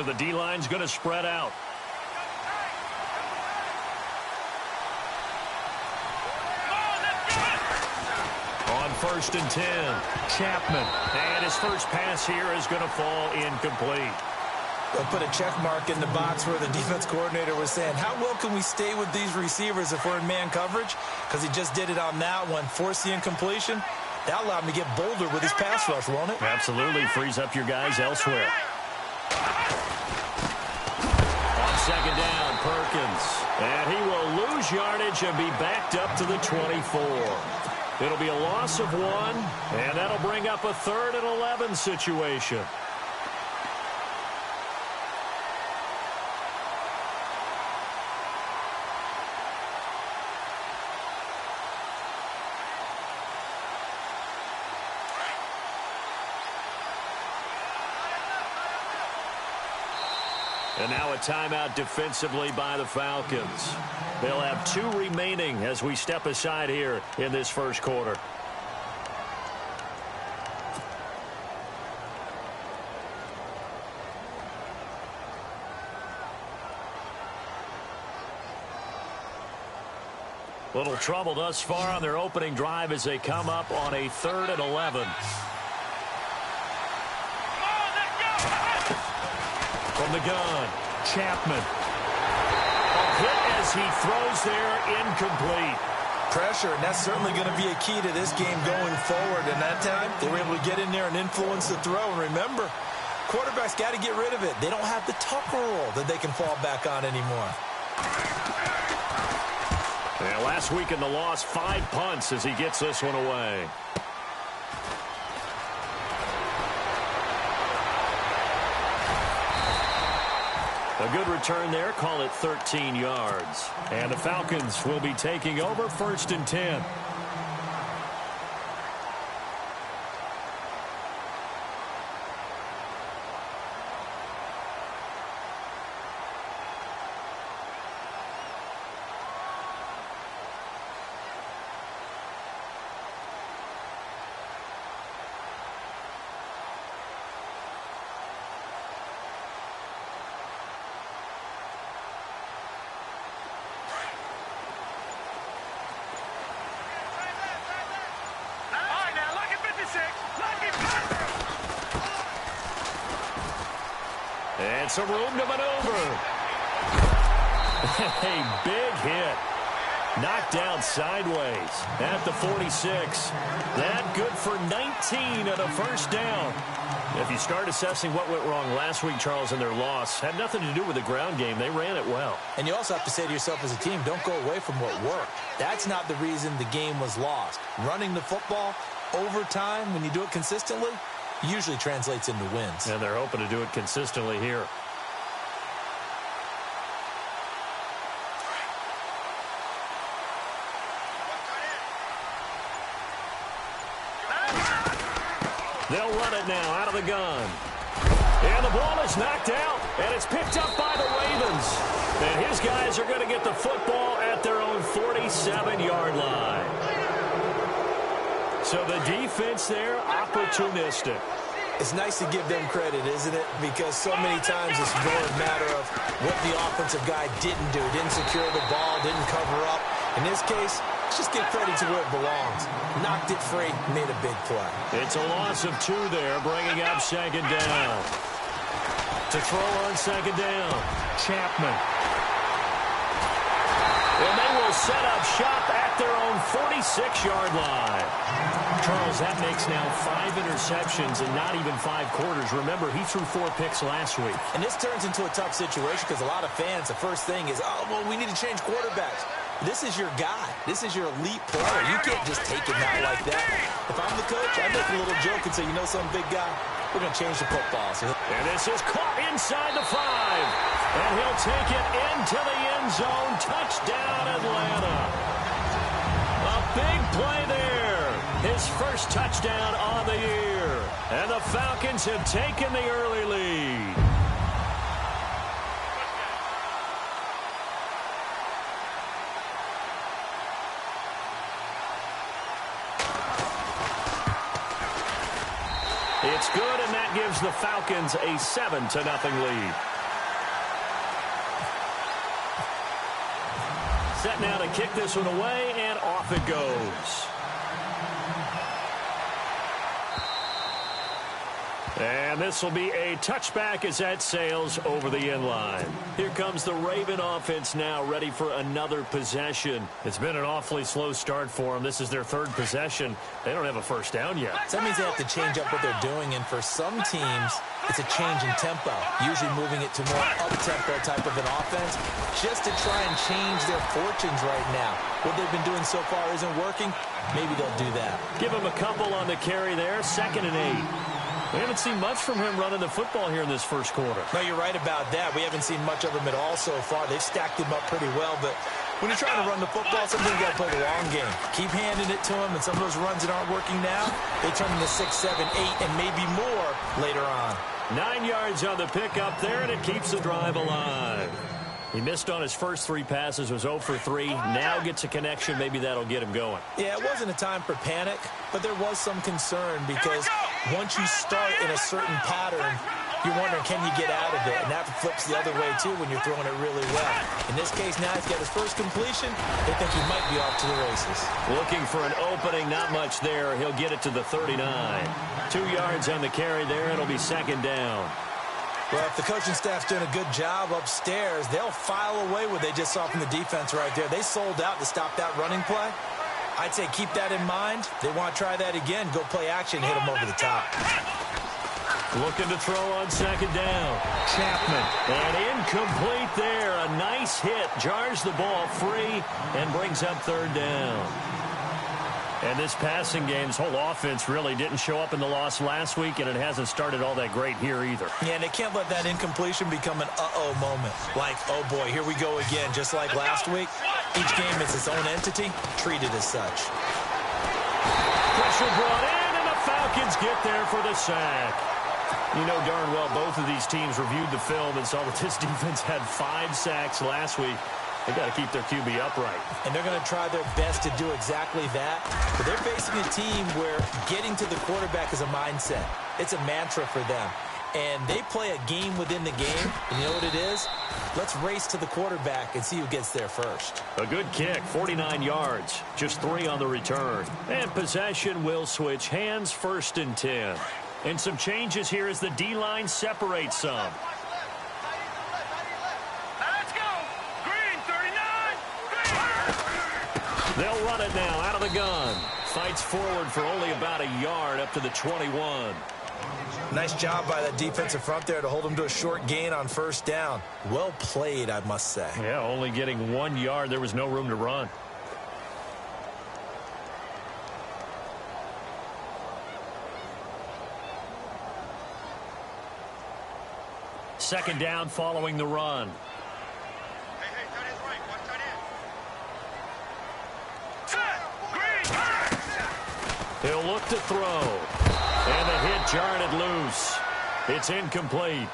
So the D-line's going to spread out. On 1st and 10, Chapman. And his first pass here is going to fall incomplete. They'll put a check mark in the box where the defense coordinator was saying, how well can we stay with these receivers if we're in man coverage? Because he just did it on that one, forced the incompletion. That allowed him to get bolder with his pass rush, won't it? Absolutely. Frees up your guys elsewhere. On 2nd down, Perkins. And he will lose yardage and be backed up to the 24. It'll be a loss of 1, and that'll bring up a 3rd and 11 situation. And now a timeout defensively by the Falcons. They'll have 2 remaining as we step aside here in this first quarter. Little trouble thus far on their opening drive as they come up on a 3rd and 11. From the gun, Chapman. A hit as he throws there, incomplete. Pressure, and that's certainly going to be a key to this game going forward. And that time, they were able to get in there and influence the throw. And remember, quarterbacks got to get rid of it. They don't have the Tucker roll that they can fall back on anymore. And last week in the loss, 5 punts as he gets this one away. A good return there, call it 13 yards. And the Falcons will be taking over 1st and 10. And some room to maneuver. A big hit. Knocked down sideways at the 46. That good for 19 and a first down. If you start assessing what went wrong last week, Charles, in their loss, had nothing to do with the ground game. They ran it well. And you also have to say to yourself as a team, don't go away from what worked. That's not the reason the game was lost. Running the football over time, when you do it consistently, usually translates into wins. And they're hoping to do it consistently here. They'll run it now out of the gun. And the ball is knocked out, and it's picked up by the Ravens. And his guys are going to get the football at their own 47-yard line. So the defense there, opportunistic. It's nice to give them credit, isn't it? Because so many times it's more a matter of what the offensive guy didn't do. Didn't secure the ball, didn't cover up. In this case, let's just give credit to where it belongs. Knocked it free, made a big play. It's a loss of 2 there, bringing up 2nd down. To throw on 2nd down, Chapman. And they will set up shop at their own 46-yard line. Charles, that makes now 5 interceptions and not even 5 quarters. Remember, he threw 4 picks last week. And this turns into a tough situation because a lot of fans, the first thing is, oh, well, we need to change quarterbacks. This is your guy. This is your elite player. You can't just take him out like that. If I'm the coach, I make a little joke and say, you know some big guy, we're going to change the football. So and this is caught inside the 5. And he'll take it into the end zone. Touchdown, Atlanta. A big play there. His first touchdown on the year. And the Falcons have taken the early lead. It's good, and that gives the Falcons a 7-0 lead. Set now to kick this one away, and off it goes. And this will be a touchback as that sails over the end line. Here comes the Raven offense now, ready for another possession. It's been an awfully slow start for them. This is their third possession. They don't have a first down yet. So that means they have to change up what they're doing, and for some teams, it's a change in tempo, usually moving it to more up-tempo type of an offense, just to try and change their fortunes right now. What they've been doing so far isn't working. Maybe they'll do that. Give them a couple on the carry there, 2nd and 8. We haven't seen much from him running the football here in this first quarter. No, you're right about that. We haven't seen much of him at all so far. They've stacked him up pretty well, but when you're trying to run the football, sometimes you got to play the long game. Keep handing it to him, and some of those runs that aren't working now, they turn into 6, 7, 8, and maybe more later on. 9 yards on the pickup there, and it keeps the drive alive. He missed on his first 3 passes, was 0 for 3. Now gets a connection. Maybe that'll get him going. Yeah, it wasn't a time for panic, but there was some concern because once you start in a certain pattern, you're wondering, can you get out of it? And that flips the other way, too, when you're throwing it really well. In this case, now he's got his first completion. They think he might be off to the races. Looking for an opening, not much there. He'll get it to the 39. 2 yards on the carry there. It'll be 2nd down. Well, if the coaching staff's doing a good job upstairs, they'll file away what they just saw from the defense right there. They sold out to stop that running play. I'd say keep that in mind. They want to try that again. Go play action, hit them over the top. Looking to throw on 2nd down. Chapman. And incomplete there. A nice hit. Jars the ball free and brings up 3rd down. And this passing game, this whole offense really didn't show up in the loss last week, and it hasn't started all that great here either. Yeah, and they can't let that incompletion become an uh-oh moment. Like, oh boy, here we go again, just like last week. Each game is its own entity, treated as such. Pressure brought in, and the Falcons get there for the sack. You know darn well both of these teams reviewed the film and saw that this defense had 5 sacks last week. They've got to keep their QB upright. And they're going to try their best to do exactly that. But they're facing a team where getting to the quarterback is a mindset. It's a mantra for them. And they play a game within the game. And you know what it is? Let's race to the quarterback and see who gets there first. A good kick, 49 yards. Just 3 on the return. And possession will switch hands, 1st and 10. And some changes here as the D-line separates some. They'll run it now out of the gun. Fights forward for only about a yard up to the 21. Nice job by that defensive front there to hold him to a short gain on 1st down. Well played, I must say. Yeah, only getting 1 yard. There was no room to run. Second down following the run. He'll look to throw. And the hit jarred it loose. It's incomplete.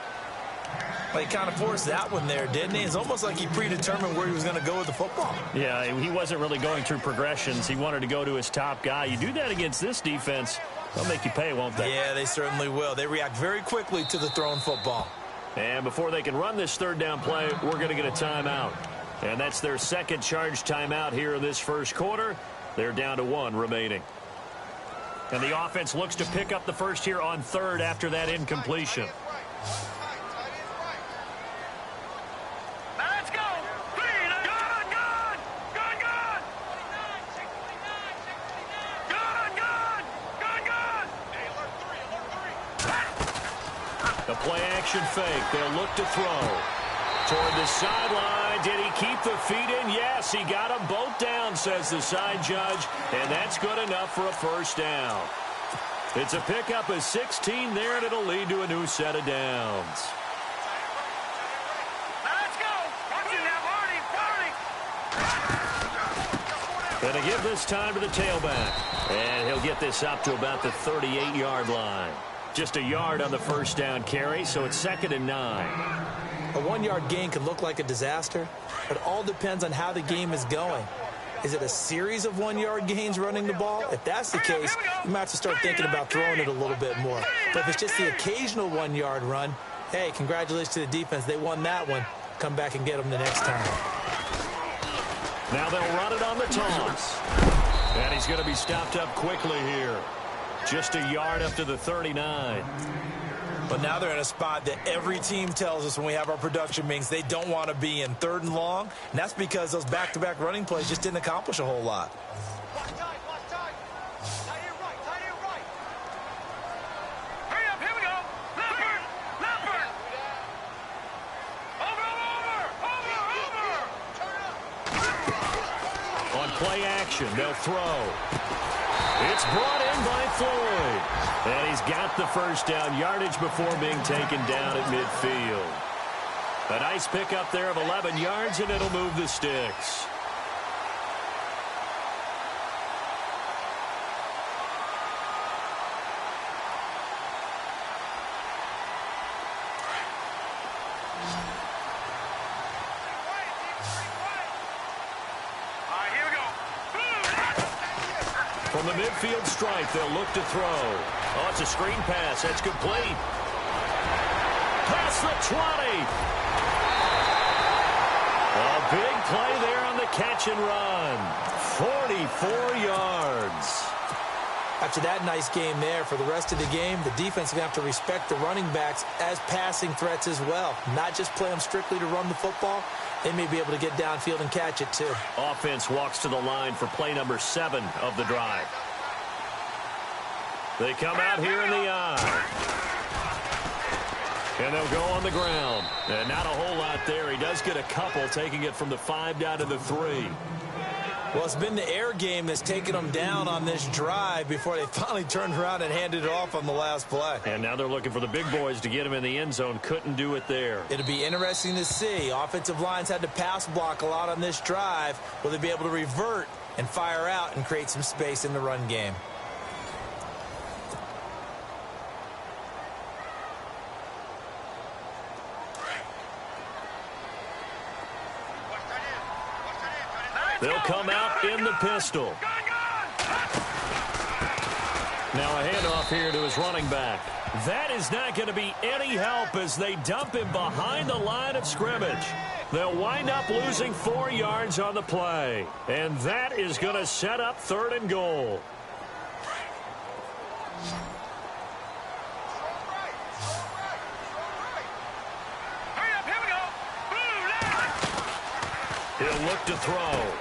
Well, he kind of forced that one there, didn't he? It's almost like he predetermined where he was going to go with the football. Yeah, he wasn't really going through progressions. He wanted to go to his top guy. You do that against this defense, they'll make you pay, won't they? Yeah, they certainly will. They react very quickly to the thrown football. And before they can run this 3rd down play, we're going to get a timeout. And that's their 2nd charge timeout here in this first quarter. They're down to 1 remaining. And the offense looks to pick up the first here on 3rd after that incompletion. Let's go! Good! The play action fake. They'll look to throw. Toward the sideline. Did he keep the feet in? Yes, he got them both down, says the side judge. And that's good enough for a 1st down. It's a pickup of 16 there, and it'll lead to a new set of downs. Let's go! Watch it now, Barney! Gonna give this time to the tailback. And he'll get this up to about the 38-yard line. Just a yard on the 1st down carry, so it's 2nd and 9. A 1-yard gain can look like a disaster, but it all depends on how the game is going. Is it a series of 1-yard gains running the ball? If that's the case, you might have to start thinking about throwing it a little bit more. But if it's just the occasional 1-yard run, hey, congratulations to the defense. They won that one. Come back and get them the next time. Now they'll run it on the toss. And he's going to be stopped up quickly here. Just a yard up to the 39. But now they're in a spot that every team tells us when we have our production meetings they don't want to be in, 3rd and long. And that's because those back-to-back running plays just didn't accomplish a whole lot. Watch time, watch time. Tight end right, tight end right. Hurry up, here we go. Leopard, Leopard. Over. On play action, they'll throw. It's brought in by Floyd. And he's got the first down, yardage before being taken down at midfield. A nice pickup there of 11 yards, and it'll move the sticks. From the midfield stripe, they'll look to throw. Oh, it's a screen pass. That's complete. Past the 20. A big play there on the catch and run. 44 yards. After that nice game there, for the rest of the game, the defense is going to have to respect the running backs as passing threats as well. Not just play them strictly to run the football. They may be able to get downfield and catch it, too. Offense walks to the line for play number 7 of the drive. They come out here in the eye. And they'll go on the ground. And not a whole lot there. He does get a couple, taking it from the 5 down to the 3. Well, it's been the air game that's taken them down on this drive before they finally turned around and handed it off on the last play. And now they're looking for the big boys to get him in the end zone. Couldn't do it there. It'll be interesting to see. Offensive lines had to pass block a lot on this drive. Will they be able to revert and fire out and create some space in the run game? They'll come out in the pistol. Now a handoff here to his running back. That is not going to be any help as they dump him behind the line of scrimmage. They'll wind up losing 4 yards on the play. And that is going to set up 3rd and goal. He'll look to throw.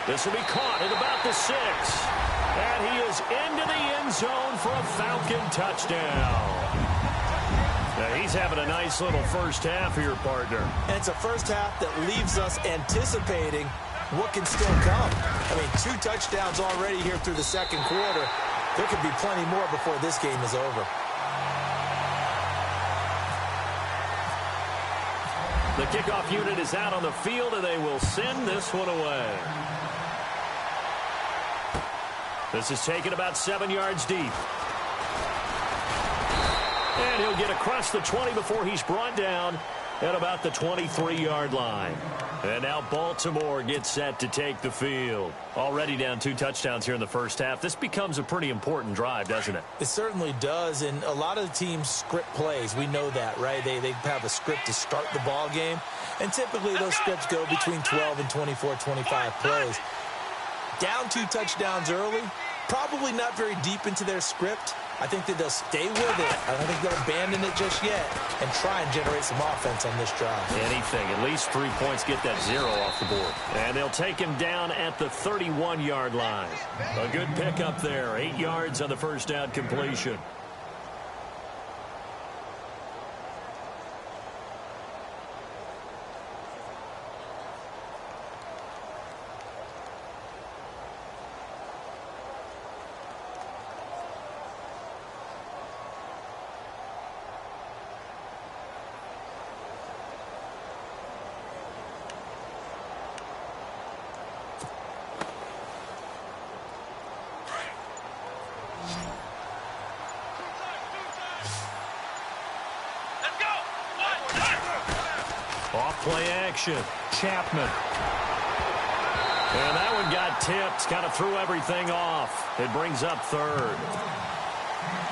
This will be caught at about the 6. And he is into the end zone for a Falcon touchdown. Now he's having a nice little first half here, partner. And it's a first half that leaves us anticipating what can still come. I mean, 2 touchdowns already here through the 2nd quarter. There could be plenty more before this game is over. The kickoff unit is out on the field, and they will send this one away. This is taken about 7 yards deep. And he'll get across the 20 before he's brought down at about the 23-yard line. And now Baltimore gets set to take the field. Already down 2 touchdowns here in the first half. This becomes a pretty important drive, doesn't it? It certainly does, and a lot of the teams script plays. We know that, right? They have a script to start the ball game, and typically those scripts go between 12 and 24, 25 plays. Down 2 touchdowns early, probably not very deep into their script. I think that they'll stay with it. I don't think they'll abandon it just yet and try and generate some offense on this drive. Anything. At least 3 points, get that 0 off the board. And they'll take him down at the 31-yard line. A good pickup there. 8 yards on the first down completion. Off play action. Chapman. And that one got tipped, kind of threw everything off. It brings up third.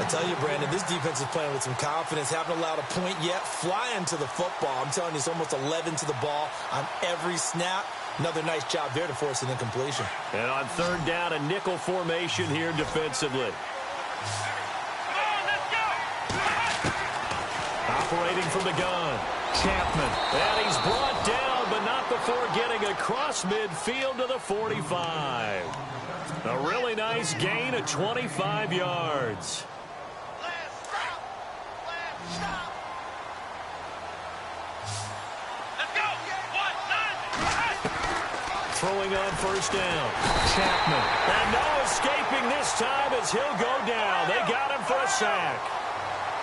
I tell you, Brandon, this defense is playing with some confidence. Haven't allowed a point yet. Flying to the football. I'm telling you, it's almost 11 to the ball on every snap. Another nice job there to force an incompletion. And on third down, a nickel formation here defensively. Operating from the gun, Chapman. And he's brought down, but not before getting across midfield to the 45. A really nice gain of 25 yards. Throwing on first down. Chapman. And no escaping this time as he'll go down. They got him for a sack.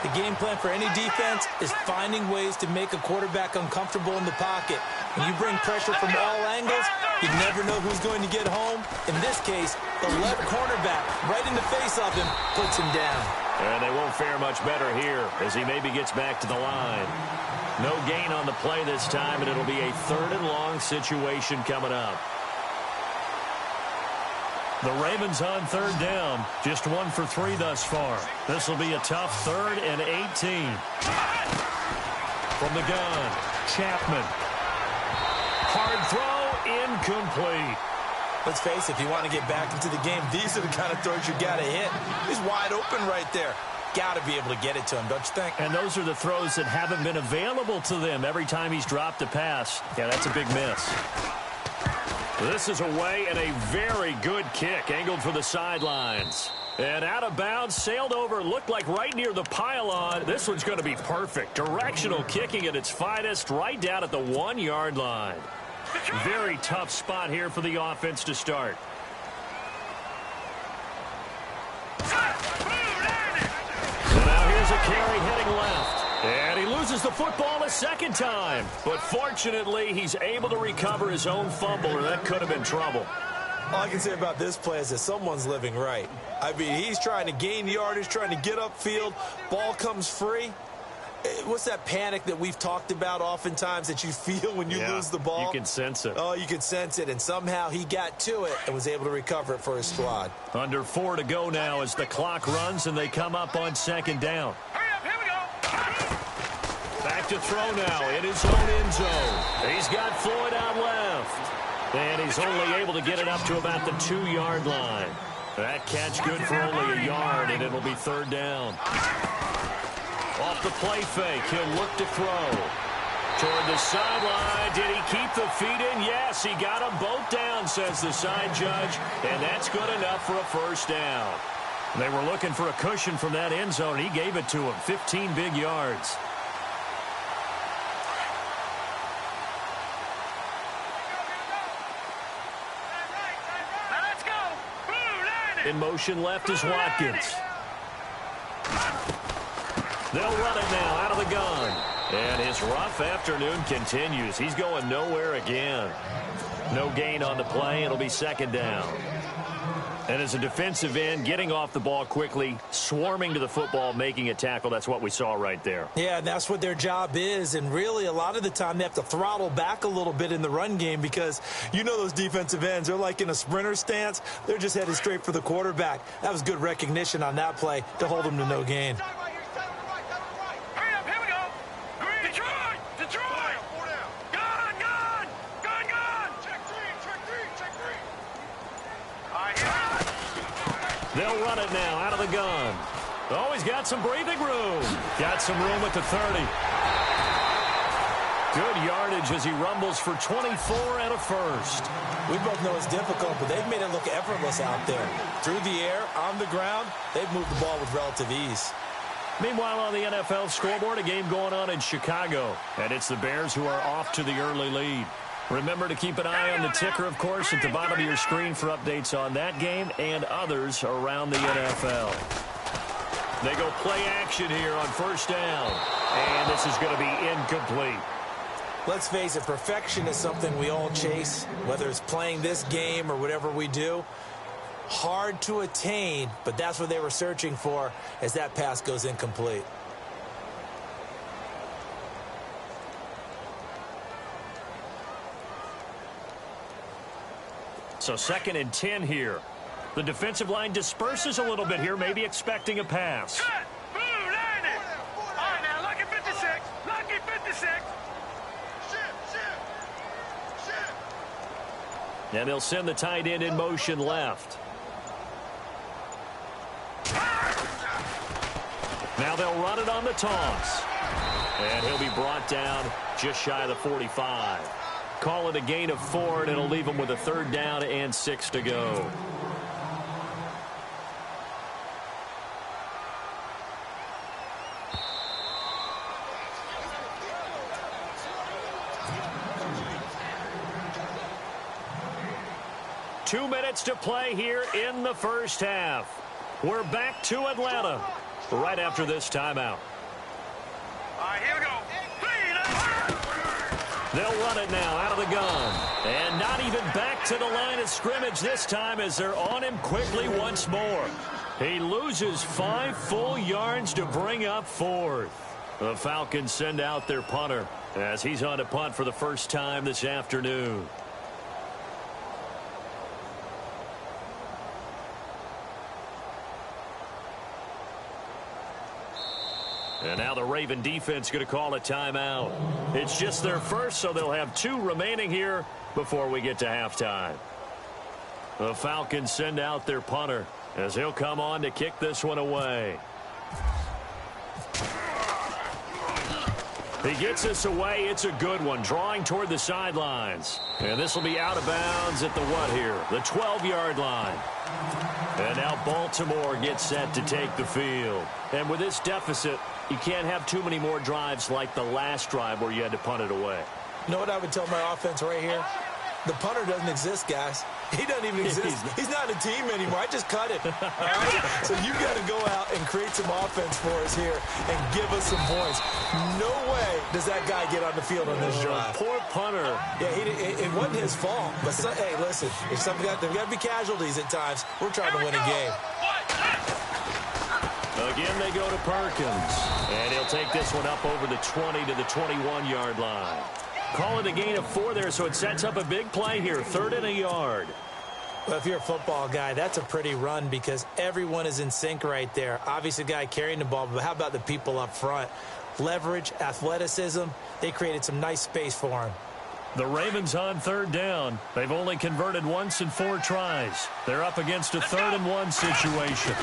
The game plan for any defense is finding ways to make a quarterback uncomfortable in the pocket. When you bring pressure from all angles, you never know who's going to get home. In this case, the left cornerback right in the face of him puts him down. And they won't fare much better here as he maybe gets back to the line. No gain on the play this time, and it'll be a 3rd and long situation coming up. The Ravens on third down, just 1 for 3 thus far. This will be a tough 3rd and 18. From the gun, Chapman. Hard throw, incomplete. Let's face it, if you want to get back into the game, these are the kind of throws you got to hit. He's wide open right there. Got to be able to get it to him, don't you think? And those are the throws that haven't been available to them every time he's dropped a pass. Yeah, that's a big miss. This is away and a very good kick, angled for the sidelines. And out of bounds, sailed over, looked like right near the pylon. This one's going to be perfect. Directional kicking at its finest, right down at the 1-yard line. Very tough spot here for the offense to start. So now here's a carry heading left. And he loses the football a second time. But fortunately, he's able to recover his own fumble, or that could have been trouble. All I can say about this play is that someone's living right. I mean, he's trying to gain yardage, trying to get upfield. Ball comes free. What's that panic that we've talked about oftentimes that you feel when you lose the ball? You can sense it. Oh, you can sense it. And somehow he got to it and was able to recover it for his squad. Under 4 to go now as the clock runs and they come up on second down. Back to throw now in his own end zone. He's got Floyd out left. And he's only able to get it up to about the 2-yard line. That catch good for only a yard, and it'll be third down. Off the play fake, he'll look to throw. Toward the sideline, did he keep the feet in? Yes, he got them both down, says the side judge, and that's good enough for a first down. They were looking for a cushion from that end zone. He gave it to him, 15 big yards. In motion left is Watkins. They'll run it now out of the gun. And his rough afternoon continues. He's going nowhere again. No gain on the play. It'll be second down. And as a defensive end, getting off the ball quickly, swarming to the football, making a tackle, that's what we saw right there. Yeah, and that's what their job is. And really, a lot of the time, they have to throttle back a little bit in the run game because you know those defensive ends, they're like in a sprinter stance. They're just headed straight for the quarterback. That was good recognition on that play to hold them to no gain. They'll run it now out of the gun. Oh, he's got some breathing room. Got some room at the 30. Good yardage as he rumbles for 24 and a first. We both know it's difficult, but they've made it look effortless out there. Through the air, on the ground, they've moved the ball with relative ease. Meanwhile, on the NFL scoreboard, a game going on in Chicago. And it's the Bears who are off to the early lead. Remember to keep an eye on the ticker, of course, at the bottom of your screen for updates on that game and others around the NFL. They go play action here on first down. And this is going to be incomplete. Let's face it, perfection is something we all chase, whether it's playing this game or whatever we do. Hard to attain, but that's what they were searching for as that pass goes incomplete. So 2nd and 10 here. The defensive line disperses a little bit here, maybe expecting a pass. Cut! Boom! Landed! All right, now, lucky 56. Lucky 56. Shift. And they'll send the tight end in motion left. Now they'll run it on the toss. And he'll be brought down just shy of the 45. Call it a gain of 4, and it'll leave him with a 3rd down and 6 to go. Two minutes to play here in the first half. We're back to Atlanta right after this timeout. All right, here we go. They'll run it now out of the gun. And not even back to the line of scrimmage this time as they're on him quickly once more. He loses 5 full yards to bring up 4th. The Falcons send out their punter as he's on to punt for the first time this afternoon. And now the Raven defense going to call a timeout. It's just their first, so they'll have 2 remaining here before we get to halftime. The Falcons send out their punter as he'll come on to kick this one away. He gets this away. It's a good one, drawing toward the sidelines. And this will be out of bounds at the what here? The 12-yard line. And now Baltimore gets set to take the field. And with this deficit, you can't have too many more drives like the last drive where you had to punt it away. You know what I would tell my offense right here? The punter doesn't exist, guys. He doesn't even exist. He's not a team anymore. I just cut it. All right? So you got to go out and create some offense for us here and give us some points. No way does that guy get on the field on this drive. Poor punter. Yeah, it wasn't his fault. But, hey, listen, if there's got to be casualties at times. We're trying to win a game. Again, they go to Perkins. And he'll take this one up over the 20 to the 21-yard line. Call it a gain of 4 there, so it sets up a big play here. 3rd and a yard. Well, if you're a football guy, that's a pretty run because everyone is in sync right there. Obviously, the guy carrying the ball, but how about the people up front? Leverage, athleticism, they created some nice space for him. The Ravens on 3rd down. They've only converted once in 4 tries. They're up against a 3rd and 1 situation.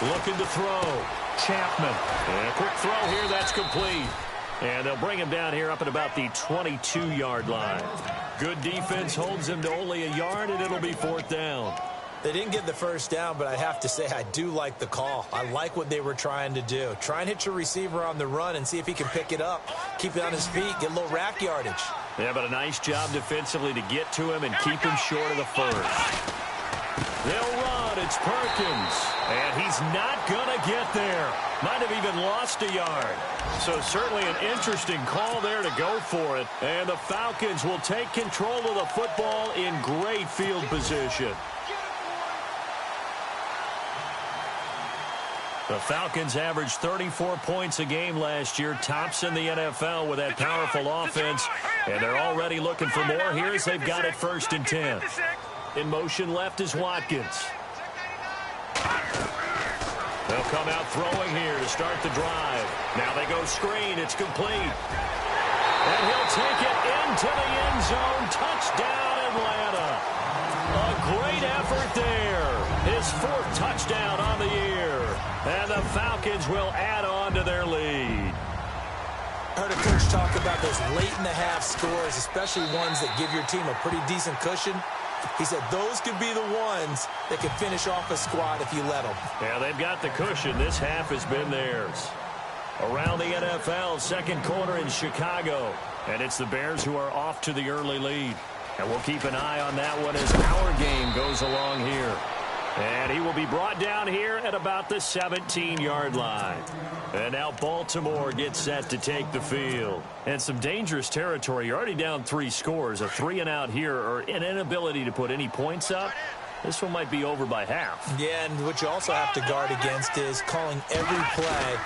Looking to throw. Chapman. And a quick throw here. That's complete. And they'll bring him down here up at about the 22-yard line. Good defense holds him to only a yard, and it'll be 4th down. They didn't get the first down, but I have to say I do like the call. I like what they were trying to do. Try and hit your receiver on the run and see if he can pick it up. Keep it on his feet, get a little rack yardage. Yeah, but a nice job defensively to get to him and keep him short of the first. They'll run. It's Perkins. And he's not going to get there. Might have even lost a yard. So certainly an interesting call there to go for it. And the Falcons will take control of the football in great field position. The Falcons averaged 34 points a game last year, tops in the NFL with that powerful offense. And they're already looking for more here as they've got it 1st and 10. In motion left is Watkins. They'll come out throwing here to start the drive. Now they go screen. It's complete. And he'll take it into the end zone. Touchdown, Atlanta. A great effort there. His 4th touchdown on the year. And the Falcons will add on to their lead. I heard a coach talk about those late-in-the-half scores, especially ones that give your team a pretty decent cushion. He said those could be the ones that could finish off a squad if you let them. Yeah, they've got the cushion. This half has been theirs. Around the NFL, 2nd quarter in Chicago. And it's the Bears who are off to the early lead. And we'll keep an eye on that one as our game goes along here. And he will be brought down here at about the 17-yard line. And now Baltimore gets set to take the field. And some dangerous territory. You're already down 3 scores. A 3-and-out here or an inability to put any points up. This one might be over by half. Yeah, and what you also have to guard against is calling every play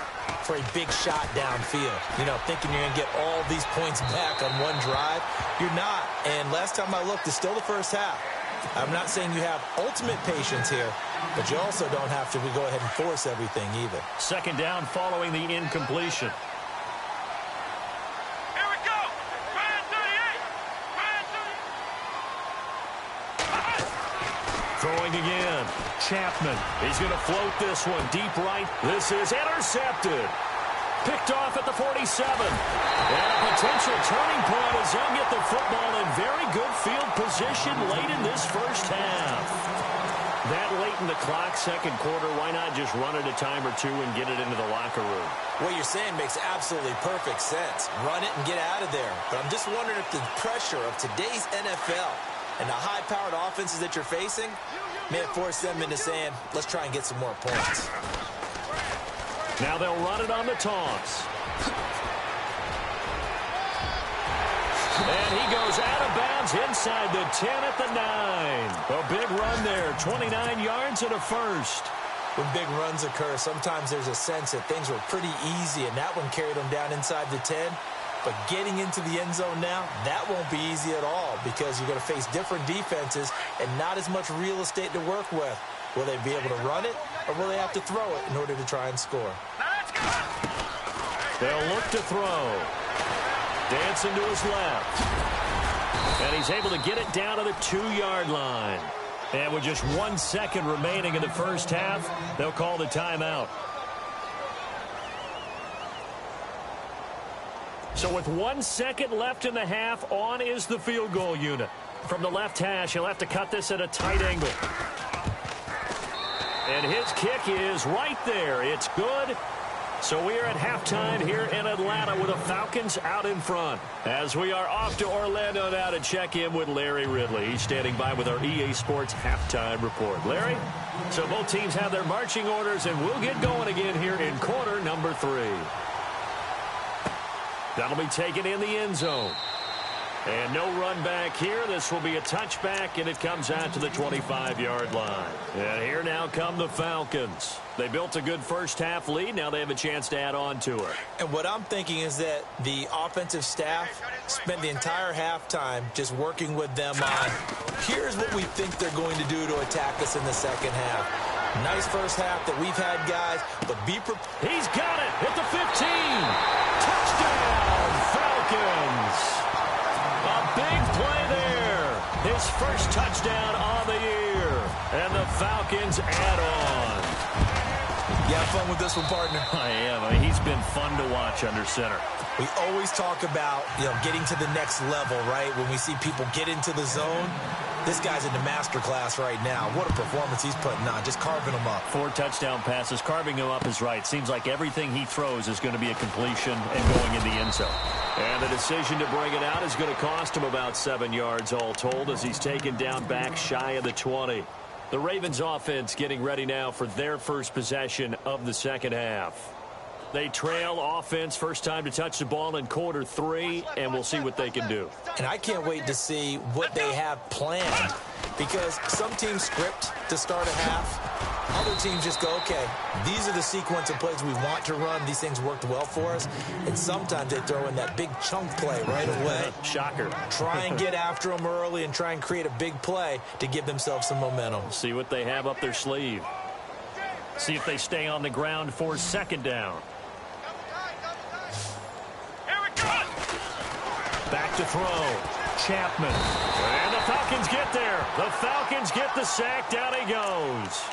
for a big shot downfield. You know, thinking you're going to get all these points back on one drive. You're not. And last time I looked, it's still the first half. I'm not saying you have ultimate patience here, but you also don't have to go ahead and force everything either. Second down following the incompletion. Here we go. Ryan 38. Throwing again. Chapman. He's going to float this one deep right. This is intercepted. Picked off at the 47. And a potential turning point as they'll get the football in very good field position late in this first half. That late in the clock, second quarter, why not just run it a time or two and get it into the locker room? What you're saying makes absolutely perfect sense. Run it and get out of there. But I'm just wondering if the pressure of today's NFL and the high-powered offenses that you're facing may have forced them into saying, let's try and get some more points. Now they'll run it on the toss. And he goes out of bounds inside the 10 at the 9. A big run there, 29 yards and a first. When big runs occur, sometimes there's a sense that things were pretty easy, and that one carried them down inside the 10. But getting into the end zone now, that won't be easy at all because you're going to face different defenses and not as much real estate to work with. Will they be able to run it, or will they have to throw it in order to try and score? They'll look to throw. Dancing to his left. And he's able to get it down to the 2-yard line. And with just 1 second remaining in the first half, they'll call the timeout. So with 1 second left in the half, on is the field goal unit. From the left hash, he'll have to cut this at a tight angle. And his kick is right there. It's good. So we are at halftime here in Atlanta with the Falcons out in front. As we are off to Orlando now to check in with Larry Ridley. He's standing by with our EA Sports halftime report. Larry, so both teams have their marching orders, and we'll get going again here in quarter number 3. That'll be taken in the end zone. And no run back here. This will be a touchback, and it comes out to the 25-yard line. And here now come the Falcons. They built a good first-half lead. Now they have a chance to add on to it. And what I'm thinking is that the offensive staff spent the entire halftime just working with them on, here's what we think they're going to do to attack us in the second half. Nice first half that we've had, guys, but be prepared. He's got it at the 15. Touchdown, Falcons. A big play there. His first touchdown on the year. And the Falcons add on. You have fun with this one, partner? I am. I mean, he's been fun to watch under center. We always talk about, getting to the next level, right? When we see people get into the zone, this guy's in the master class right now. What a performance he's putting on, just carving them up. 4 touchdown passes. Carving him up is right. Seems like everything he throws is going to be a completion and going in the end zone. And the decision to bring it out is going to cost him about 7 yards all told as he's taken down back shy of the 20. The Ravens offense getting ready now for their first possession of the second half. They trail offense, first time to touch the ball in quarter 3, and we'll see what they can do. And I can't wait to see what they have planned, because some teams script to start a half. Other teams just go, okay, these are the sequence of plays we want to run. These things worked well for us. And sometimes they throw in that big chunk play right away. Shocker. Try and get after them early and try and create a big play to give themselves some momentum. See what they have up their sleeve. See if they stay on the ground for second down. Back to throw. Chapman. And the Falcons get there. The Falcons get the sack. Down he goes.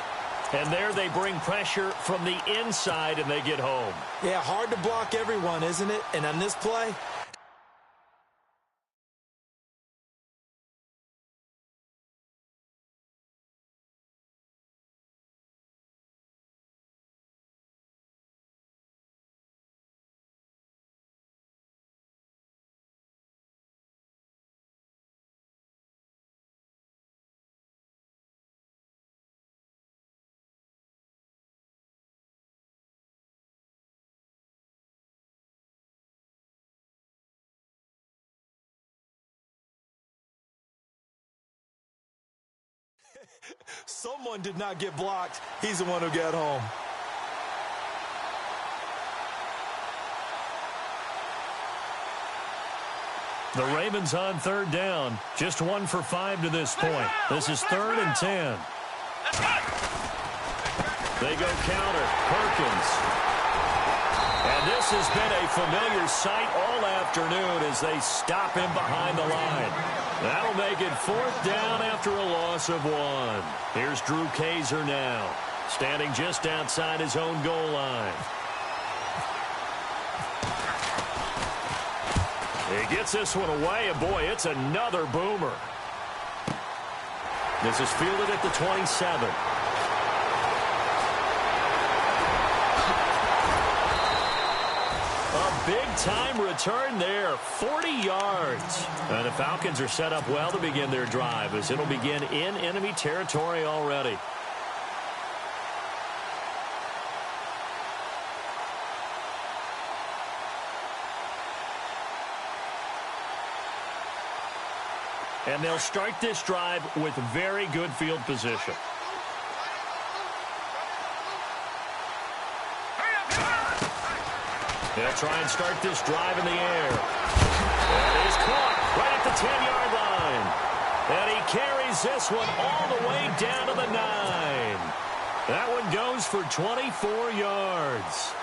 And there they bring pressure from the inside, and they get home. Yeah, hard to block everyone, isn't it? And on this play, someone did not get blocked. He's the one who got home. The Ravens on third down. Just 1 for 5 to this point. This is 3rd and 10. They go counter. Perkins. And this has been a familiar sight all afternoon as they stop him behind the line. That'll make it 4th down after a loss of 1. Here's Drew Kaiser now, standing just outside his own goal line. He gets this one away, and boy, it's another boomer. This is fielded at the 27. A big-time return there, 40 yards. And the Falcons are set up well to begin their drive as it'll begin in enemy territory already. And they'll start this drive with very good field position. They'll try and start this drive in the air. That is caught right at the 10-yard line. And he carries this one all the way down to the 9. That one goes for 24 yards.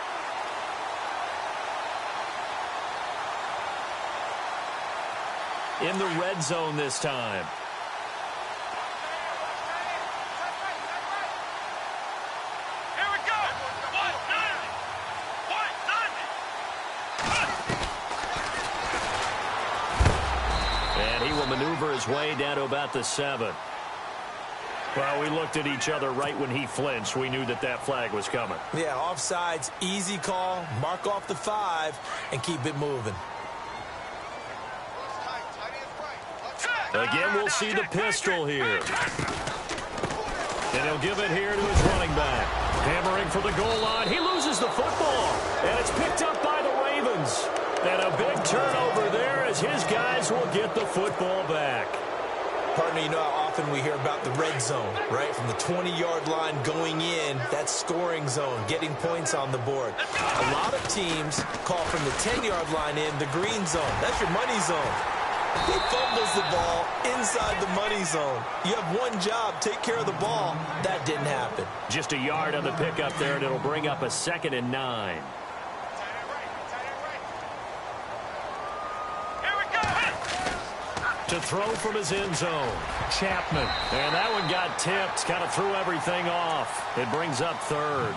In the red zone this time. Here we go. And he will maneuver his way down to about the 7. Well, we looked at each other right when he flinched. We knew that that flag was coming. Yeah, offsides, easy call. Mark off the 5 and keep it moving. Again, we'll see the pistol here. And he'll give it here to his running back. Hammering for the goal line. He loses the football. And it's picked up by the Ravens. And a big turnover there as his guys will get the football back. Partner, you know how often we hear about the red zone, right? From the 20-yard line going in, that's scoring zone, getting points on the board. A lot of teams call from the 10-yard line in the green zone. That's your money zone. He fumbles the ball inside the money zone. You have one job, take care of the ball. That didn't happen. Just a yard on the pickup there, and it'll bring up a 2nd and 9. Here we go. To throw from his end zone, Chapman. And that one got tipped, kind of threw everything off. It brings up 3rd.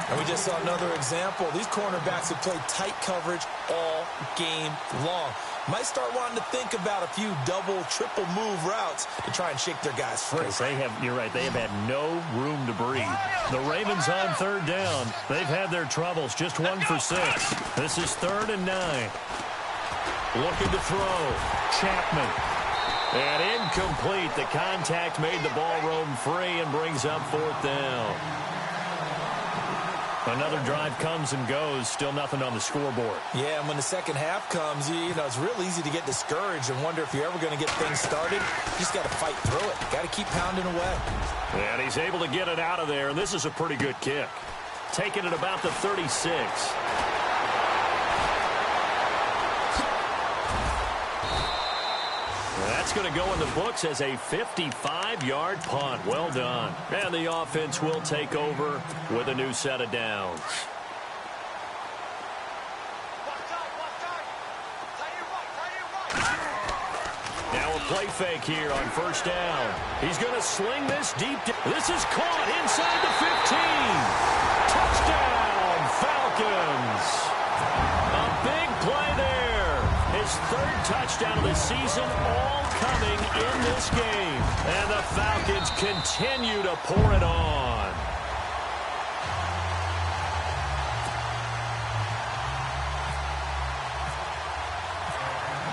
And we just saw another example. These cornerbacks have played tight coverage all game long. Might start wanting to think about a few double, triple move routes to try and shake their guys free. You're right, they have had no room to breathe. The Ravens on 3rd down. They've had their troubles, just 1 for 6. This is 3rd and 9. Looking to throw. Chapman. And incomplete. The contact made the ball roam free and brings up 4th down. Another drive comes and goes. Still nothing on the scoreboard. Yeah, and when the second half comes, you know, it's real easy to get discouraged and wonder if you're ever going to get things started. You just got to fight through it. Got to keep pounding away. And he's able to get it out of there, and this is a pretty good kick. Taking it about the 36. That's going to go in the books as a 55-yard punt. Well done. And the offense will take over with a new set of downs. Now a play fake here on 1st down. He's going to sling this deep. This is caught inside the 15. Touchdown, Falcons. A big play there. His 3rd touchdown of the season, all coming in this game. And the Falcons continue to pour it on.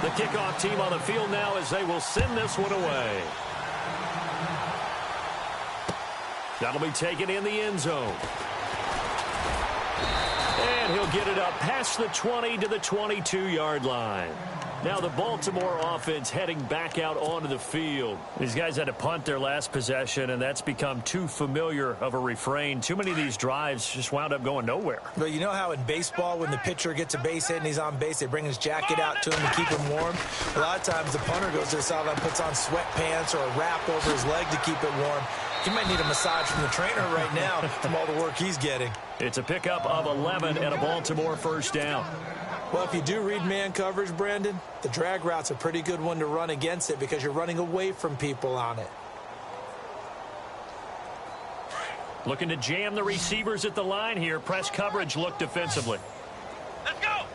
The kickoff team on the field now as they will send this one away. That'll be taken in the end zone. And he'll he'll get it up past the 20 to the 22-yard line. Now the Baltimore offense heading back out onto the field. These guys had to punt their last possession, and that's become too familiar of a refrain. Too many of these drives just wound up going nowhere. Well, you know how in baseball when the pitcher gets a base hit and he's on base, they bring his jacket out to him to keep him warm? A lot of times the punter goes to the sideline, puts on sweatpants or a wrap over his leg to keep it warm. He might need a massage from the trainer right now from all the work he's getting. It's a pickup of 11 and a Baltimore first down. Well, if you do read man coverage, Brandon, the drag route's a pretty good one to run against it because you're running away from people on it. Looking to jam the receivers at the line here. Press coverage look defensively. Let's go.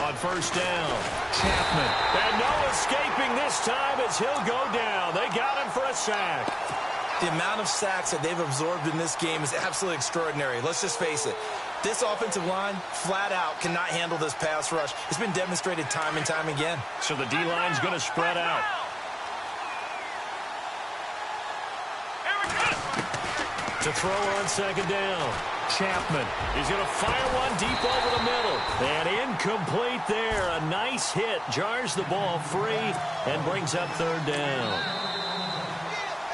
On first down, Chapman. And no escaping this time as he'll go down. They got him for a sack. The amount of sacks that they've absorbed in this game is absolutely extraordinary. Let's just face it. This offensive line, flat out, cannot handle this pass rush. It's been demonstrated time and time again. So the D-line's going to spread out. To throw on second down, Chapman. He's going to fire one deep over the middle. And incomplete there. A nice hit. Jars the ball free and brings up third down.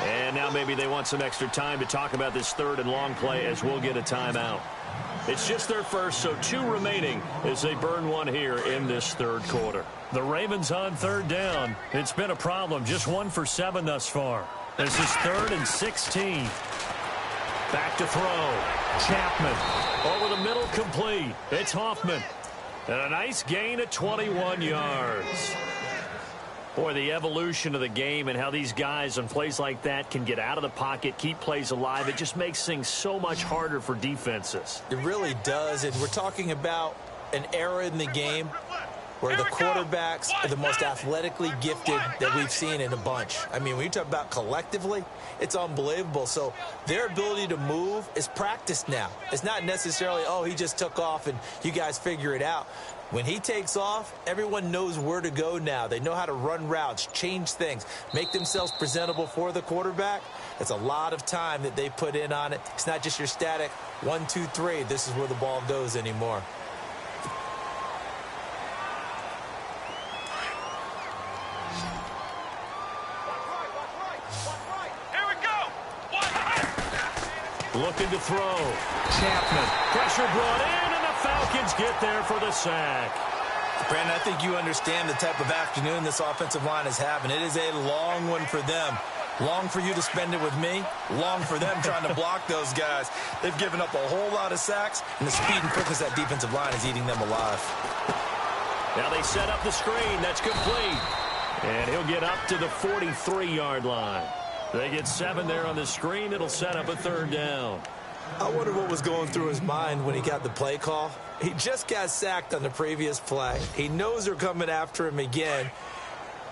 And now maybe they want some extra time to talk about this third and long play as we'll get a timeout. It's just their first, so 2 remaining as they burn one here in this third quarter. The Ravens on third down. It's been a problem. Just 1 for 7 thus far. This is 3rd and 16. Back to throw. Chapman. Over the middle, complete. It's Hoffman. And a nice gain of 21 yards. Boy, the evolution of the game and how these guys on plays like that can get out of the pocket, keep plays alive, it just makes things so much harder for defenses. It really does, and we're talking about an era in the game where the quarterbacks are the most athletically gifted that we've seen in a bunch. I mean, when you talk about collectively, it's unbelievable. So their ability to move is practiced now. It's not necessarily, oh, he just took off and you guys figure it out. When he takes off, everyone knows where to go now. They know how to run routes, change things, make themselves presentable for the quarterback. It's a lot of time that they put in on it. It's not just your static 1, 2, 3. This is where the ball goes anymore. Here we go. Looking to throw. Chapman. Pressure brought in, and the Falcons get there for the sack. Brandon, I think you understand the type of afternoon this offensive line is having. It is a long one for them. Long for you to spend it with me. Long for them trying to block those guys. They've given up a whole lot of sacks, and the speed and quickness of that defensive line is eating them alive. Now they set up the screen. That's complete. And he'll get up to the 43-yard line. They get 7 there on the screen. It'll set up a third down. I wonder what was going through his mind when he got the play call. He just got sacked on the previous play. He knows they're coming after him again.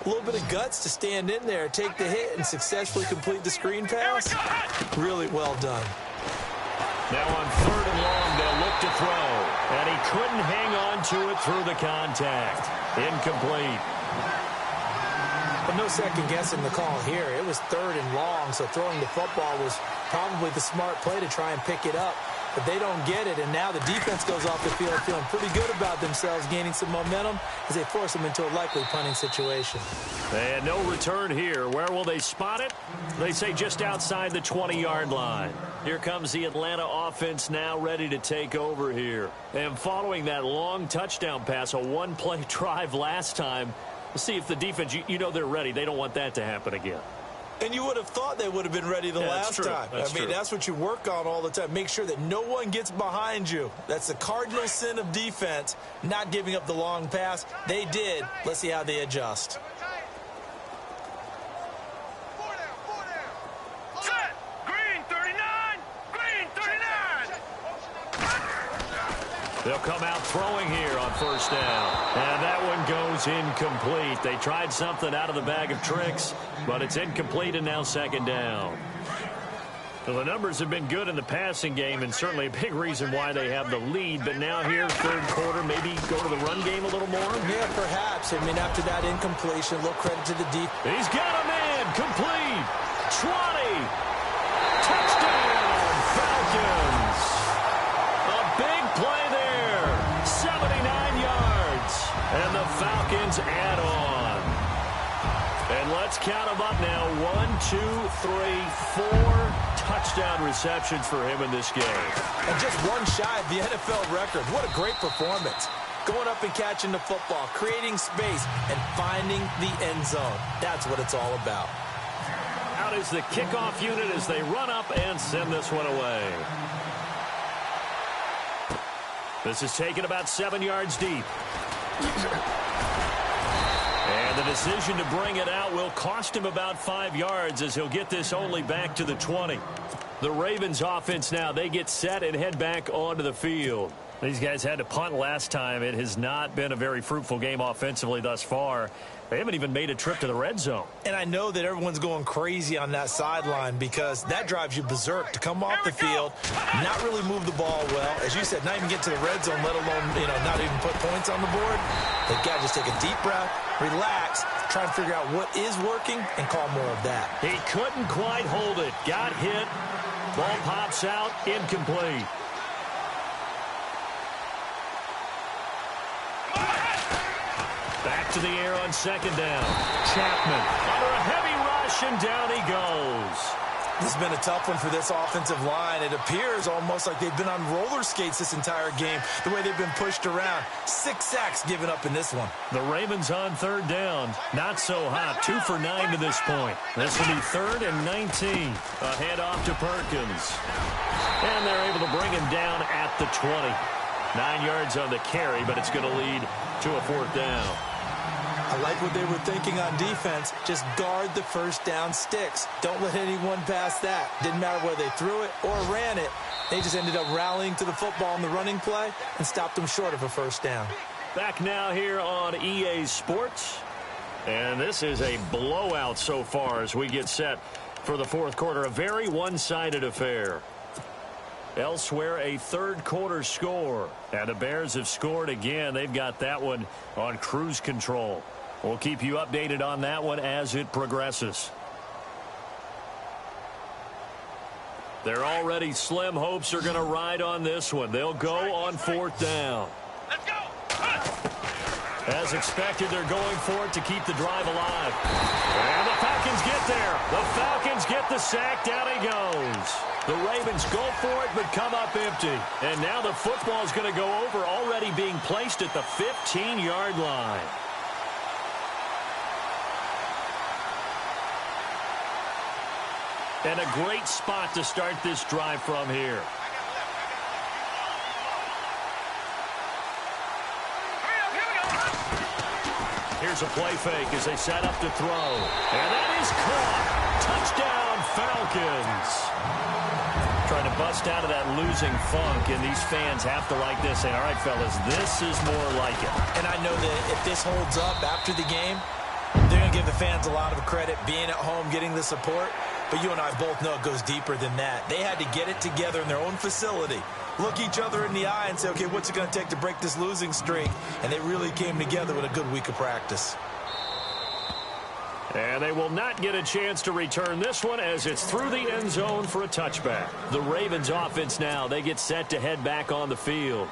A little bit of guts to stand in there, take the hit, and successfully complete the screen pass. Really well done. Now on third and long, they'll look to throw. And he couldn't hang on to it through the contact. Incomplete. But no second guessing the call here. It was third and long, so throwing the football was probably the smart play to try and pick it up. But they don't get it, and now the defense goes off the field feeling pretty good about themselves, gaining some momentum as they force them into a likely punting situation. And no return here. Where will they spot it? They say just outside the 20-yard line. Here comes the Atlanta offense now ready to take over here. And following that long touchdown pass, a one-play drive last time, we'll see if the defense, you know they're ready. They don't want that to happen again. And you would have thought they would have been ready the last time. I mean, that's what you work on all the time. Make sure that no one gets behind you. That's the cardinal sin of defense, not giving up the long pass. They did. Let's see how they adjust. Set. Green 39. Green 39. They'll come out throwing here on first down. And that one goes incomplete. They tried something out of the bag of tricks, but it's incomplete and now second down. Well, the numbers have been good in the passing game and certainly a big reason why they have the lead. But now here, third quarter, maybe go to the run game a little more? Yeah, perhaps. I mean, after that incompletion, a little credit to the defense. He's got a man. Complete. 20. Touchdown, Falcons. A big play Ravens add on. And let's count them up now. 1, 2, 3, 4 touchdown receptions for him in this game. And just one shy of the NFL record. What a great performance. Going up and catching the football, creating space, and finding the end zone. That's what it's all about. Out is the kickoff unit as they run up and send this one away. This is taken about 7 yards deep. And the decision to bring it out will cost him about 5 yards as he'll get this only back to the 20. The Ravens offense now, they get set and head back onto the field. These guys had to punt last time. It has not been a very fruitful game offensively thus far. They haven't even made a trip to the red zone. And I know that everyone's going crazy on that sideline because that drives you berserk to come off the field, not really move the ball well. As you said, not even get to the red zone, let alone, not even put points on the board. They've got to just take a deep breath, relax, try and figure out what is working, and call more of that. He couldn't quite hold it. Got hit. Ball pops out. Incomplete. Back to the air on second down. Chapman under a heavy rush, and down he goes. This has been a tough one for this offensive line. It appears almost like they've been on roller skates this entire game, the way they've been pushed around. 6 sacks given up in this one. The Ravens on third down. Not so hot. 2 for 9 to this point. This will be 3rd and 19. A handoff to Perkins. And they're able to bring him down at the 20. 9 yards on the carry, but it's going to lead to a 4th down. I like what they were thinking on defense. Just guard the first down sticks. Don't let anyone pass that. Didn't matter whether they threw it or ran it. They just ended up rallying to the football in the running play and stopped them short of a first down. Back now here on EA Sports. And this is a blowout so far as we get set for the 4th quarter. A very one-sided affair. Elsewhere, a 3rd quarter score. And the Bears have scored again. They've got that one on cruise control. We'll keep you updated on that one as it progresses. They're already slim hopes are going to ride on this one. They'll go on 4th down. Let's go. As expected, they're going for it to keep the drive alive. And the Falcons get there. The Falcons get the sack. Down he goes. The Ravens go for it, but come up empty. And now the football is going to go over, already being placed at the 15-yard line. And a great spot to start this drive from here. Here's a play fake as they set up to throw. And that is caught. Touchdown, Falcons. Trying to bust out of that losing funk, and these fans have to like this. Saying, all right, fellas, this is more like it. And I know that if this holds up after the game, they're going to give the fans a lot of credit, being at home, getting the support. But you and I both know it goes deeper than that. They had to get it together in their own facility, look each other in the eye and say, okay, what's it going to take to break this losing streak? And they really came together with a good week of practice. And they will not get a chance to return this one as it's through the end zone for a touchback. The Ravens offense now, they get set to head back on the field.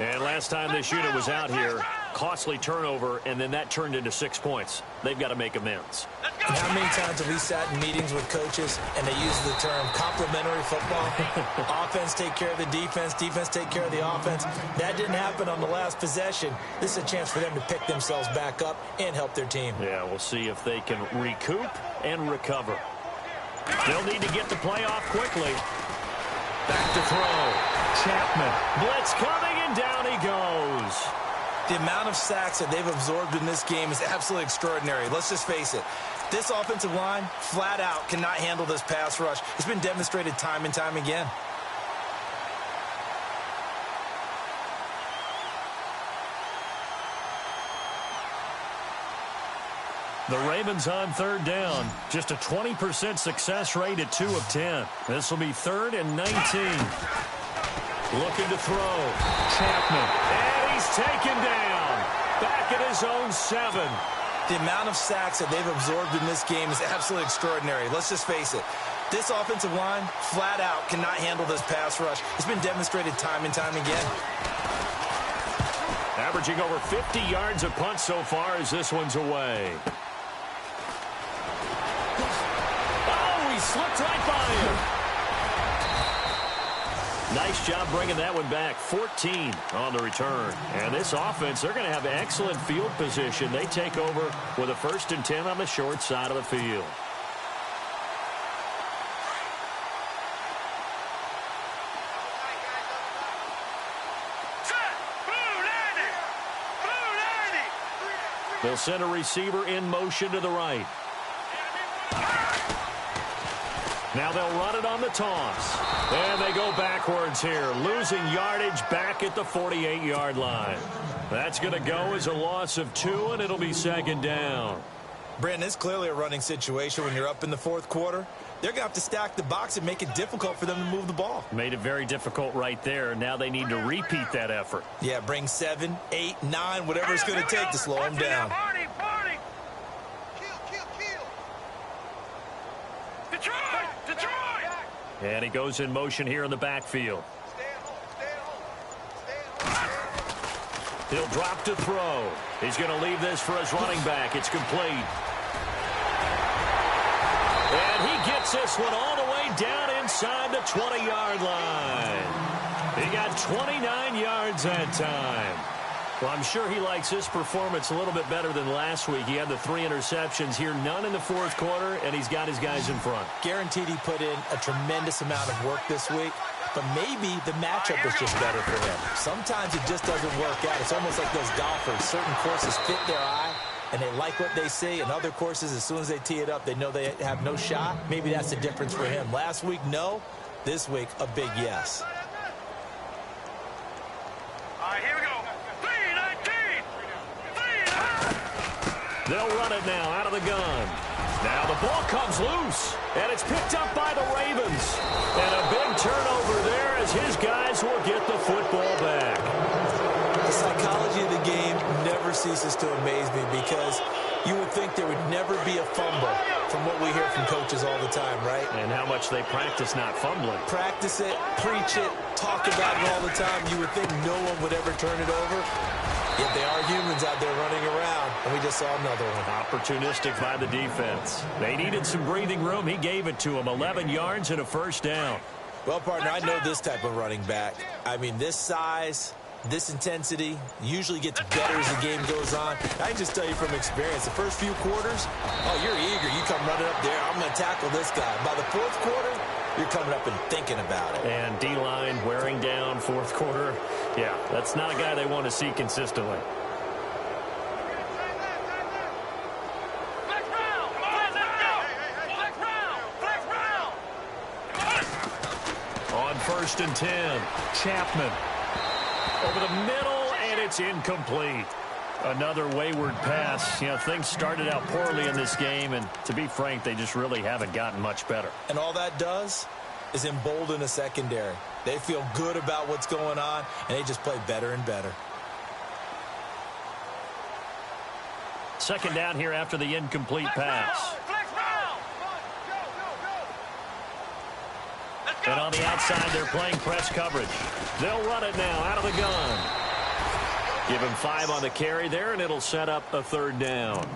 And last time this unit was out here, costly turnover, and then that turned into 6 points. They've got to make amends. And how many times have we sat in meetings with coaches and they use the term complementary football? Offense take care of the defense, defense take care of the offense. That didn't happen on the last possession. This is a chance for them to pick themselves back up and help their team. Yeah, we'll see if they can recoup and recover. They'll need to get the play off quickly. Back to throw. Chapman. Blitz coming, and down he goes. The amount of sacks that they've absorbed in this game is absolutely extraordinary. Let's just face it. This offensive line, flat out, cannot handle this pass rush. It's been demonstrated time and time again. The Ravens on third down. Just a 20% success rate at 2 of 10. This will be 3rd and 19. Looking to throw. Chapman. And he's taken down. Back at his own 7. The amount of sacks that they've absorbed in this game is absolutely extraordinary. Let's just face it. This offensive line, flat out, cannot handle this pass rush. It's been demonstrated time and time again. Averaging over 50 yards a punt so far as this one's away. Oh, he slipped right by him. Nice job bringing that one back. 14 on the return. And this offense, they're going to have excellent field position. They take over with a 1st and 10 on the short side of the field. They'll send a receiver in motion to the right. Now they'll run it on the toss. And they go backwards here, losing yardage back at the 48-yard line. That's going to go as a loss of 2, and it'll be 2nd down. Brandon, it's clearly a running situation when you're up in the 4th quarter. They're going to have to stack the box and make it difficult for them to move the ball. Made it very difficult right there. Now they need to repeat that effort. Yeah, bring 7, 8, 9, whatever it's going to take to slow them down. And he goes in motion here in the backfield. He'll drop to throw. He's going to leave this for his running back. It's complete. And he gets this one all the way down inside the 20-yard line. He got 29 yards that time. Well, I'm sure he likes this performance a little bit better than last week. He had the 3 interceptions here, none in the 4th quarter, and he's got his guys in front. Guaranteed he put in a tremendous amount of work this week, but maybe the matchup was just better for him. Sometimes it just doesn't work out. It's almost like those golfers. Certain courses fit their eye, and they like what they see. And other courses, as soon as they tee it up, they know they have no shot. Maybe that's the difference for him. Last week, no. This week, a big yes. All right, here we go. They'll run it now out of the gun. Now the ball comes loose, and it's picked up by the Ravens. And a big turnover there as his guys will get the football back. The psychology of the game never ceases to amaze me because you would think there would never be a fumble from what we hear from coaches all the time, right? And how much they practice not fumbling. Practice it, preach it, talk about it all the time. You would think no one would ever turn it over. Yet they are humans out there running around, and we just saw another one. Opportunistic by the defense. They needed some breathing room. He gave it to them. 11 yards and a 1st down. Well, partner, I know this type of running back. I mean, this size, this intensity usually gets better as the game goes on. I can just tell you from experience, the first few quarters, oh, you're eager. You come running up there. I'm going to tackle this guy. By the 4th quarter, you're coming up and thinking about it. And D-line wearing down 4th quarter. Yeah, that's not a guy they want to see consistently. On 1st and 10, Chapman. Over the middle, and it's incomplete. Another wayward pass. You know, things started out poorly in this game, and to be frank, they just really haven't gotten much better. And all that does is embolden a secondary. They feel good about what's going on, and they just play better and better. 2nd down here after the incomplete pass. And on the outside, they're playing press coverage. They'll run it now out of the gun. Give him 5 on the carry there, and it'll set up a 3rd down.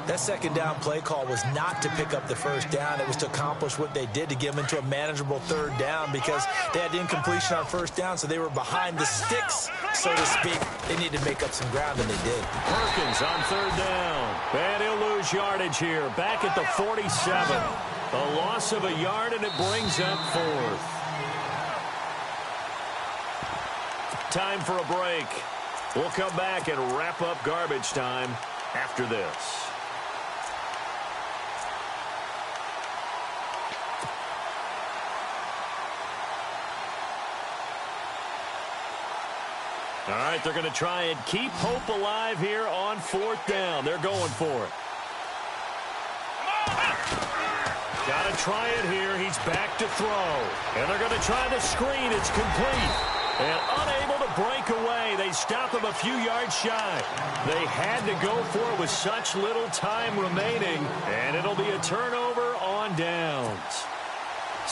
That 2nd down play call was not to pick up the 1st down. It was to accomplish what they did, to get them into a manageable 3rd down, because they had incompletion on 1st down, so they were behind the sticks, so to speak. They needed to make up some ground, and they did. Perkins on 3rd down. And he'll lose yardage here. Back at the 47. A loss of a yard, and it brings up 4th. Time for a break. We'll come back and wrap up garbage time after this. All right, they're going to try and keep hope alive here on 4th down. They're going for it. Got to try it here. He's back to throw. And they're going to try the screen. It's complete. And unable to break away. They stop him a few yards shy. They had to go for it with such little time remaining. And it'll be a turnover on downs.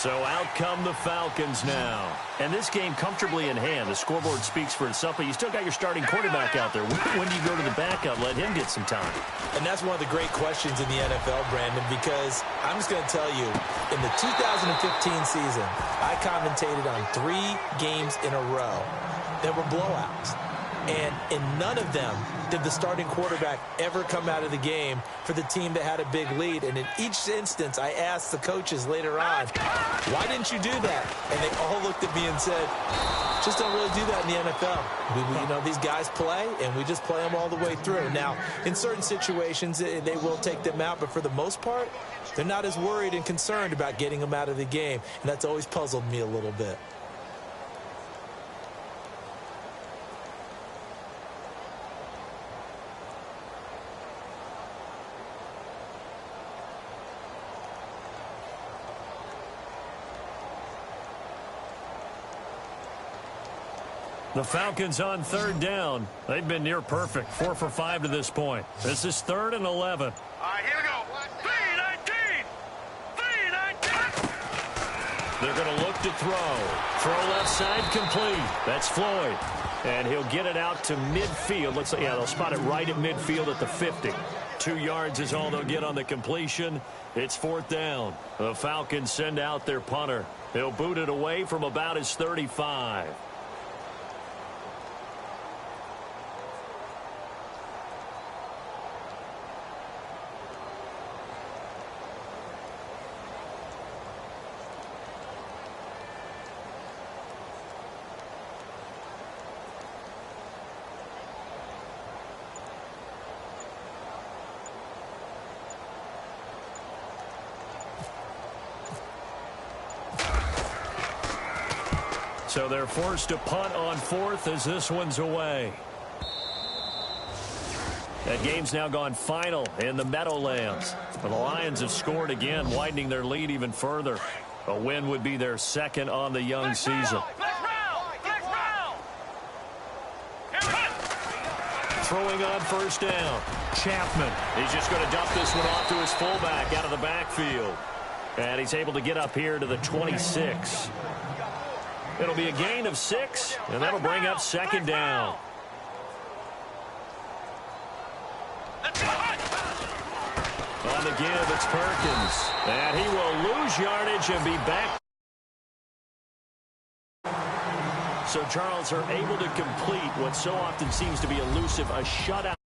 So out come the Falcons now. And this game comfortably in hand. The scoreboard speaks for itself, but you still got your starting quarterback out there. When do you go to the backup, let him get some time? And that's one of the great questions in the NFL, Brandon, because I'm just going to tell you, in the 2015 season, I commentated on 3 games in a row that were blowouts. And in none of them did the starting quarterback ever come out of the game for the team that had a big lead. And in each instance, I asked the coaches later on, why didn't you do that? And they all looked at me and said, just don't really do that in the NFL. You know, these guys play, and we just play them all the way through. Now, in certain situations, they will take them out, but for the most part, they're not as worried and concerned about getting them out of the game. And that's always puzzled me a little bit. The Falcons on 3rd down. They've been near perfect, 4 for 5 to this point. This is 3rd and 11. All right, here we go. 3-19. 3-19. They're going to look to throw. Throw left side complete. That's Floyd. And he'll get it out to midfield. Looks like, yeah, they'll spot it right at midfield at the 50. 2 yards is all they'll get on the completion. It's 4th down. The Falcons send out their punter. He'll boot it away from about his 35. So they're forced to punt on 4th as this one's away. That game's now gone final in the Meadowlands. The Lions have scored again, widening their lead even further. A win would be their 2nd on the young season. Throwing on 1st down. Chapman. He's just going to dump this one off to his fullback out of the backfield. And he's able to get up here to the 26. It'll be a gain of 6, and that'll bring up 2nd down. On the give, it's Perkins. And he will lose yardage and be back. So Charles are able to complete what so often seems to be elusive, a shutout.